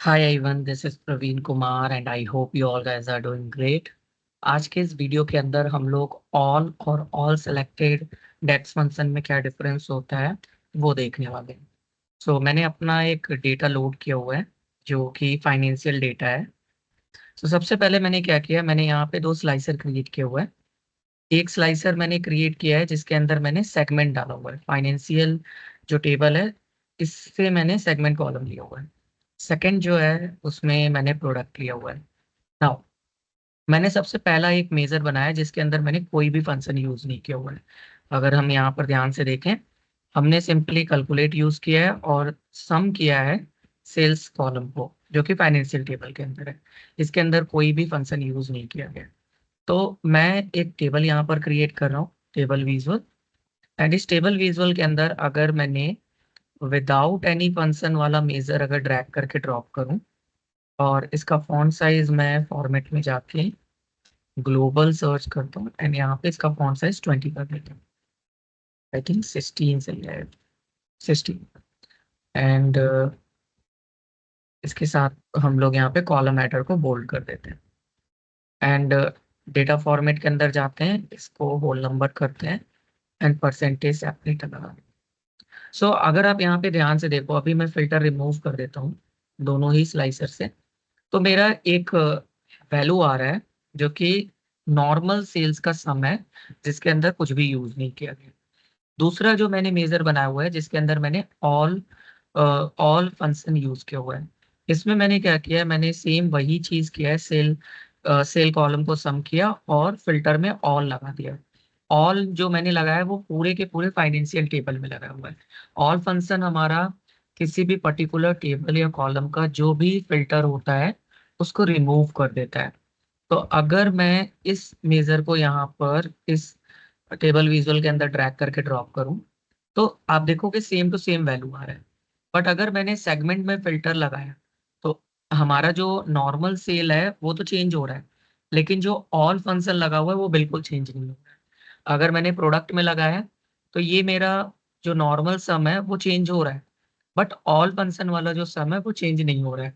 Hi everyone, this is Praveen Kumar and I hope you all guys are doing great. आज के इस video के अंदर हम लोग ऑल और ऑल सेलेक्टेड डेट्स फंक्शन में क्या डिफरेंस होता है वो देखने वाले हैं। मैंने अपना एक डेटा लोड किया हुआ है जो कि फाइनेंशियल डेटा है। सबसे पहले मैंने क्या किया, मैंने यहाँ पे दो स्लाइसर क्रिएट किया हुआ है। एक स्लाइसर मैंने क्रिएट किया है जिसके अंदर मैंने सेगमेंट डाला हुआ है, फाइनेंशियल जो टेबल है इससे मैंने सेगमेंट कॉलम लिया हुआ है। सेकंड जो है उसमें मैंने प्रोडक्ट लिया हुआ है। नाउ मैंने सबसे पहला एक मेजर बनाया जिसके अंदर मैंने कोई भी फंक्शन यूज नहीं किया हुआ है। अगर हम यहाँ पर ध्यान से देखें, हमने सिंपली कैलकुलेट यूज किया है और सम किया है सेल्स कॉलम को जो कि फाइनेंशियल टेबल के अंदर है। इसके अंदर कोई भी फंक्शन यूज नहीं किया गया। तो मैं एक टेबल यहाँ पर क्रिएट कर रहा हूँ, टेबल विजुअल। एंड इस टेबल विजुअल के अंदर अगर मैंने विदाउट एनी फंक्शन वाला मेजर अगर ड्रैग करके ड्रॉप करूँ और इसका फॉन्ट साइज मैं फॉर्मेट में जाके ग्लोबल सर्च करता हूँ एंड यहाँ पे इसका फॉन्ट साइज 20 कर देता हूँ। आई थिंक 16 से है, 16। एंड इसके साथ हम लोग यहाँ पे कॉलम हेडर को बोल्ड कर देते हैं। एंड डेटा फॉर्मेट के अंदर जाते हैं, इसको होल नंबर करते हैं एंड परसेंटेज से अपडेट लगा। अगर आप यहाँ पे ध्यान से देखो, अभी मैं फिल्टर रिमूव कर देता हूँ दोनों ही स्लाइसर से, तो मेरा एक वैल्यू आ रहा है जो कि नॉर्मल सेल्स का सम है जिसके अंदर कुछ भी यूज नहीं किया गया। दूसरा जो मैंने मेजर बनाया हुआ है जिसके अंदर मैंने ऑल फंक्शन यूज किया हुआ है, इसमें मैंने क्या किया है, मैंने सेम वही चीज किया है। सेल कॉलम को सम किया और फिल्टर में ऑल लगा दिया। ऑल जो मैंने लगाया है वो पूरे के पूरे फाइनेंशियल टेबल में लगा हुआ है। ऑल फंक्शन हमारा किसी भी पर्टिकुलर टेबल या कॉलम का जो भी फिल्टर होता है उसको रिमूव कर देता है। तो अगर मैं इस मेजर को यहाँ पर इस टेबल विजुअल के अंदर ड्रैग करके ड्रॉप करूं तो आप देखोगे सेम टू सेम वैल्यू आ रहा है। बट अगर मैंने सेगमेंट में फिल्टर लगाया तो हमारा जो नॉर्मल सेल है वो तो चेंज हो रहा है, लेकिन जो ऑल फंक्शन लगा हुआ है वो बिल्कुल चेंज नहीं हो रहा है। अगर मैंने प्रोडक्ट में लगाया तो ये मेरा जो नॉर्मल सम है वो चेंज हो रहा है, बट ऑल फंक्शन वाला जो सम है वो चेंज नहीं हो रहा है।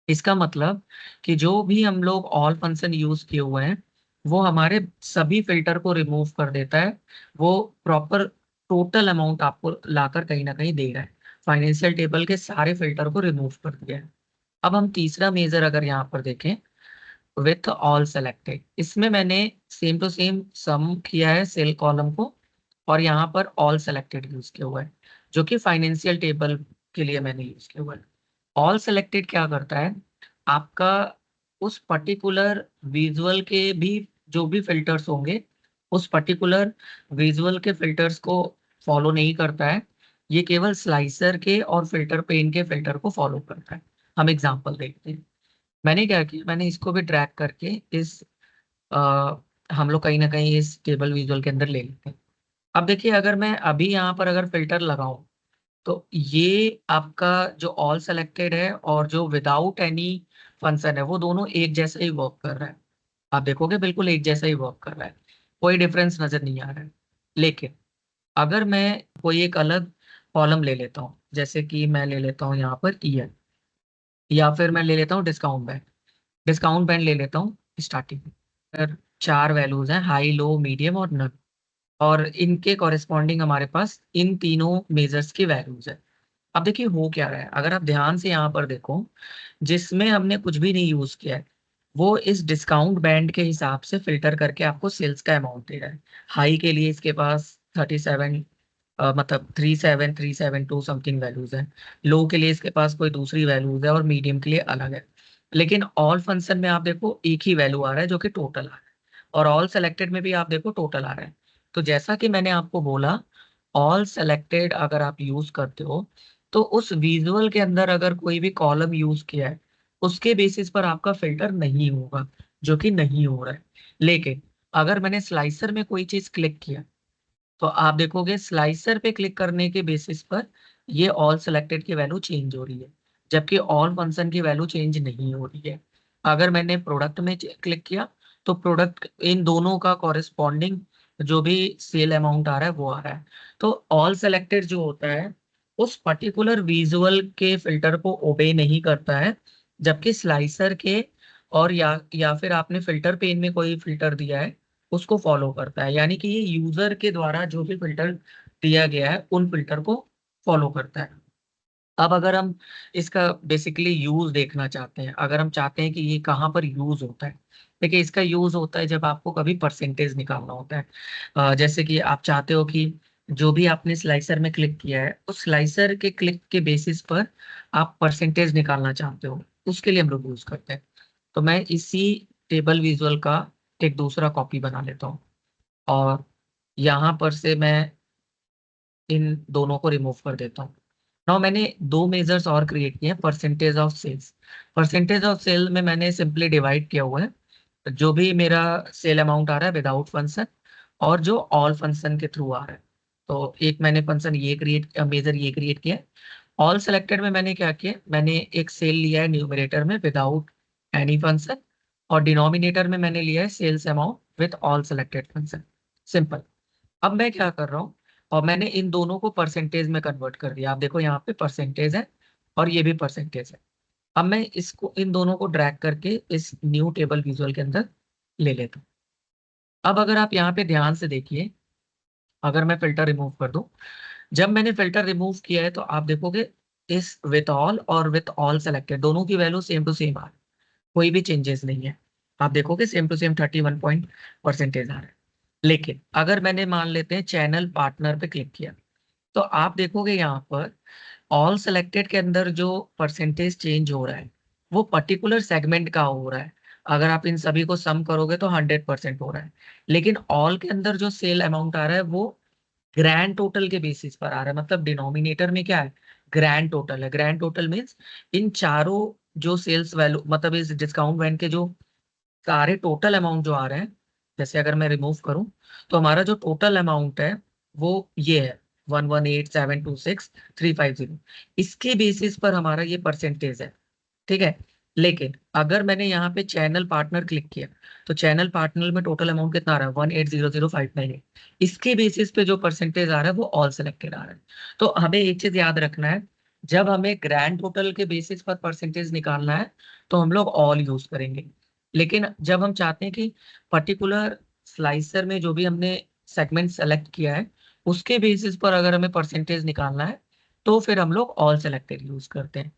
इसका मतलब कि जो भी हम लोग ऑल फंक्शन यूज किए हुए हैं वो हमारे सभी फिल्टर को रिमूव कर देता है। वो प्रॉपर टोटल अमाउंट आपको लाकर कहीं ना कहीं दे रहा है। फाइनेंशियल टेबल के सारे फिल्टर को रिमूव कर दिया है। अब हम तीसरा मेजर अगर यहाँ पर देखें, विथ ऑल सेलेक्टेड, इसमें मैंने सेम टू सेम सम किया है सेल कॉलम को और यहाँ पर ऑल सेलेक्टेड यूज किया हुआ है जो कि फाइनेंशियल टेबल के लिए मैंने यूज किया हुआ है। ऑल सेलेक्टेड क्या करता है, आपका उस पर्टिकुलर विजुअल के भी जो भी फिल्टर्स होंगे उस पर्टिकुलर विजुअल के फिल्टर्स को फॉलो नहीं करता है। ये केवल स्लाइसर के और फिल्टर पेन के फिल्टर को फॉलो करता है। हम एग्जांपल देखते हैं। मैंने क्या किया, मैंने इसको भी ड्रैग करके इस आ, हम लोग कहीं ना कहीं इस टेबल विजुअल के अंदर ले लेते हैं। अब देखिए, अगर मैं अभी यहाँ पर अगर फिल्टर लगाऊं तो ये आपका जो ऑल सेलेक्टेड है और जो विदाउट एनी फंक्शन है वो दोनों एक जैसा ही वर्क कर रहा है। आप देखोगे बिल्कुल एक जैसा ही वर्क कर रहा है, कोई डिफरेंस नजर नहीं आ रहा है। लेकिन अगर मैं कोई एक अलग कॉलम ले लेता हूँ, जैसे कि मैं ले लेता हूँ यहाँ पर ईयर, या फिर मैं ले लेता हूँ डिस्काउंट बैंड। डिस्काउंट बैंड ले लेता हूँ स्टार्टिंग में। अगर चार वैल्यूज हैं, हाई लो मीडियम और नन, और इनके कॉरेस्पॉन्डिंग हमारे पास इन तीनों मेजर्स की वैल्यूज है। अब देखिए हो क्या रहा है, अगर आप ध्यान से यहाँ पर देखो, जिसमें हमने कुछ भी नहीं यूज किया है वो इस डिस्काउंट बैंड के हिसाब से फिल्टर करके आपको सेल्स का अमाउंट दे रहा है। हाई के लिए इसके पास 37, मतलब 37,372 समथिंग वैल्यूज है। लो के लिए इसके पास कोई दूसरी वैल्यूज है और मीडियम के लिए अलग है। लेकिन ऑल फंक्शन में आप देखो एक ही वैल्यू आ रहा है जो कि टोटल आ रहा है, और ऑल सेलेक्टेड में भी आप देखो टोटल आ रहा है। तो जैसा कि मैंने आपको बोला, ऑल सेलेक्टेड अगर आप यूज करते हो तो उस विजुअल के अंदर अगर कोई भी कॉलम यूज किया है उसके बेसिस पर आपका फिल्टर नहीं होगा, जो कि नहीं हो रहा है। लेकिन अगर मैंने स्लाइसर में कोई चीज क्लिक किया तो आप देखोगे स्लाइसर पे क्लिक करने के बेसिस पर ये ऑल सेलेक्टेड की वैल्यू चेंज हो रही है, जबकि ऑल फंक्शन की वैल्यू चेंज नहीं हो रही है। अगर मैंने प्रोडक्ट में क्लिक किया तो प्रोडक्ट इन दोनों का कॉरेस्पॉन्डिंग जो भी सेल अमाउंट आ रहा है वो आ रहा है। तो ऑल सेलेक्टेड जो होता है उस पर्टिकुलर विजुअल के फिल्टर को ओबे नहीं करता है, जबकि स्लाइसर के और या फिर आपने फिल्टर पेन में कोई फिल्टर दिया है उसको फॉलो करता है। यानी कि ये यूजर के द्वारा जो भी फिल्टर दिया गया है उन फिल्टर को फॉलो करता है। अब अगर हम इसका बेसिकली यूज देखना चाहते हैं, अगर हम चाहते हैं कि ये कहाँ पर यूज होता है, देखिए इसका यूज होता है जब आपको कभी परसेंटेज निकालना होता है। जैसे कि आप चाहते हो कि जो भी आपने स्लाइसर में क्लिक किया है उस स्लाइसर के क्लिक के बेसिस पर आप परसेंटेज निकालना चाहते हो, उसके लिए हम लोग यूज करते हैं। तो मैं इसी टेबल विजुअल का एक दूसरा कॉपी बना लेता हूँ और यहाँ पर से मैं इन दोनों को रिमूव कर देता हूँ। नाउ मैंने दो मेजर्स और क्रिएट किए हैं, percentage of sales. Percentage of sale में मैंने सिंपली डिवाइड किया हुआ है जो भी मेरा सेल अमाउंट आ रहा है विदाउट फंक्शन और जो ऑल फंक्शन के थ्रू आ रहा है। तो एक मैंने फंक्शन ये क्रिएट मेजर ये क्रिएट किया। ऑल सेलेक्टेड में मैंने क्या किया, मैंने एक सेल लिया है न्यूमरेटर में विदाउट एनी फंक्शन और डिनोमिनेटर में मैंने लिया है sales amount with all selected function. Simple. अब मैं क्या कर रहा हूँ, और मैंने इन दोनों को परसेंटेज में कन्वर्ट कर दिया। आप देखो यहाँ पे परसेंटेज है और ये भी परसेंटेज है। अब मैं इसको इन दोनों को ड्रैग करके इस न्यू टेबल विजुअल के अंदर ले लेता हूँ। अब अगर आप यहाँ पे ध्यान से देखिए, अगर मैं फिल्टर रिमूव कर दूं, जब मैंने फिल्टर रिमूव किया है तो आप देखोगे इस विथ ऑल और विथ ऑल सेलेक्टेड दोनों की वैल्यू सेम टू सेम आ रही है, कोई भी चेंजेस नहीं है। आप देखोगे same to same 31 point percentage आ रहा है। लेकिन अगर मैंने मान लेते हैं चैनल पार्टनर पे क्लिक किया तो आप देखोगे यहाँ पर ऑल सेलेक्टेड के अंदर जो परसेंटेज चेंज हो रहा है वो पर्टिकुलर सेगमेंट का हो रहा है। अगर आप इन सभी को सम करोगे तो 100% हो रहा है। लेकिन ऑल के अंदर जो सेल अमाउंट आ रहा है वो ग्रैंड टोटल के बेसिस पर आ रहा है। मतलब डिनोमिनेटर में क्या है, ग्रैंड टोटल है। ग्रैंड टोटल मीन्स इन चारों जो सेल्स वैल्यू मतलब इस डिस्काउंट वैन के जो सारे टोटल अमाउंट जो आ रहे हैं, जैसे अगर मैं रिमूव करूं तो हमारा जो टोटल अमाउंट है वो ये है 118,726,350। इसके बेसिस पर हमारा ये परसेंटेज है। ठीक है। लेकिन अगर मैंने यहाँ पे चैनल पार्टनर क्लिक किया तो चैनल पार्टनर में टोटल अमाउंट कितना आ रहा है 1800598। इसके बेसिस पे जो परसेंटेज आ रहा है वो ऑल सेलेक्टेड आ रहा है। तो हमें एक चीज याद रखना है, जब हमें ग्रैंड टोटल के बेसिस पर परसेंटेज निकालना है तो हम लोग ऑल यूज करेंगे। लेकिन जब हम चाहते हैं कि पर्टिकुलर स्लाइसर में जो भी हमने सेगमेंट सेलेक्ट किया है उसके बेसिस पर अगर हमें परसेंटेज निकालना है तो फिर हम लोग ऑल सेलेक्टेड यूज करते हैं।